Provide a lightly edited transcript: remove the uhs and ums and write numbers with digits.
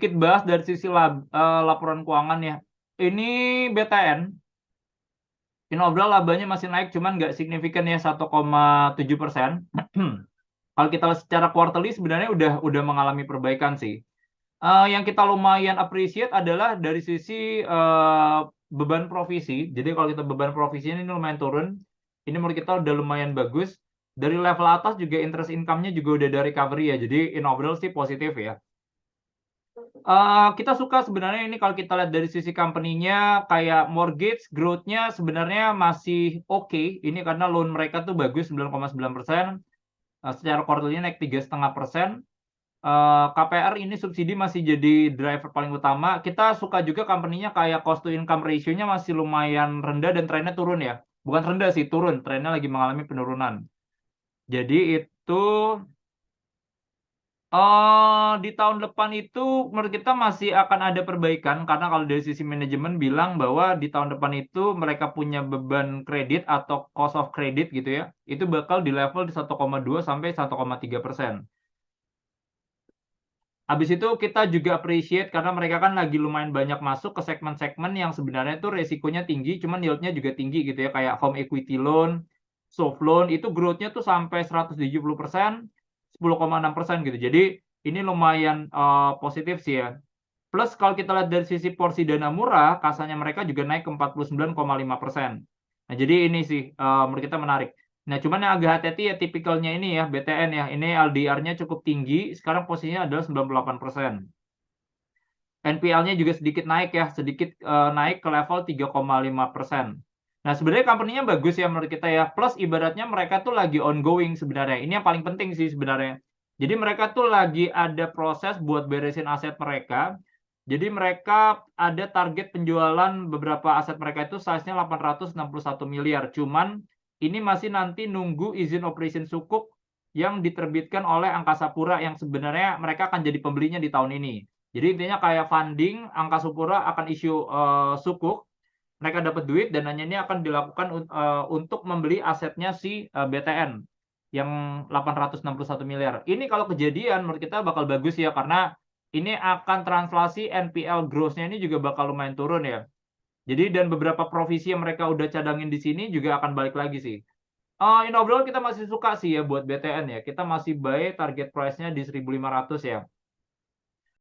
sedikit bahas dari sisi laporan keuangan ya. Ini BTN, in overall labanya masih naik, cuman nggak signifikan ya 1,7%. Kalau kita lihat secara quarterly sebenarnya udah mengalami perbaikan sih. Yang kita lumayan appreciate adalah dari sisi beban provisi. Jadi kalau kita beban provisi ini lumayan turun. Ini menurut kita udah lumayan bagus. Dari level atas juga interest income-nya juga udah ada recovery ya. Jadi in overall sih positif ya. Kita suka sebenarnya ini kalau kita lihat dari sisi company-nya kayak mortgage growth-nya sebenarnya masih oke. Ini karena loan mereka tuh bagus 9,9%. Secara quarterly naik 3,5%. KPR ini subsidi masih jadi driver paling utama. Kita suka juga company-nya kayak cost to income ratio-nya masih lumayan rendah dan trennya turun ya. Bukan rendah sih, turun. Trennya lagi mengalami penurunan. Jadi itu di tahun depan itu menurut kita masih akan ada perbaikan karena kalau dari sisi manajemen bilang bahwa di tahun depan itu mereka punya beban kredit atau cost of credit gitu ya. Itu bakal di level di 1,2 sampai 1,3%. Habis itu kita juga appreciate karena mereka kan lagi lumayan banyak masuk ke segmen-segmen yang sebenarnya itu resikonya tinggi, cuman yield-nya juga tinggi gitu ya, kayak home equity loan, soft loan, itu growth-nya tuh sampai 170%, 10,6% gitu. Jadi ini lumayan positif sih ya. Plus kalau kita lihat dari sisi porsi dana murah, kasanya mereka juga naik ke 49,5%. Nah, jadi ini sih menurut kita menarik. Nah, cuman yang agak hati-hati ya tipikalnya ini ya BTN ya. Ini LDR-nya cukup tinggi, sekarang posisinya adalah 98%. NPL-nya juga sedikit naik ya, sedikit naik ke level 3,5%. Nah, sebenarnya company-nya bagus ya menurut kita ya. Plus ibaratnya mereka tuh lagi ongoing sebenarnya. Ini yang paling penting sih sebenarnya. Jadi mereka tuh lagi ada proses buat beresin aset mereka. Jadi mereka ada target penjualan beberapa aset mereka itu size-nya 861 miliar. Cuman ini masih nanti nunggu izin operation sukuk yang diterbitkan oleh Angkasa Pura yang sebenarnya mereka akan jadi pembelinya di tahun ini. Jadi intinya kayak funding, Angkasa Pura akan isu sukuk, mereka dapat duit, dananya ini akan dilakukan untuk membeli asetnya si BTN yang 861 miliar. Ini kalau kejadian menurut kita bakal bagus ya, karena ini akan translasi NPL growth-nya ini juga bakal lumayan turun ya. Jadi dan beberapa provisi yang mereka udah cadangin di sini juga akan balik lagi sih. In overall kita masih suka sih ya buat BTN ya. Kita masih buy target price-nya di 1.500 ya.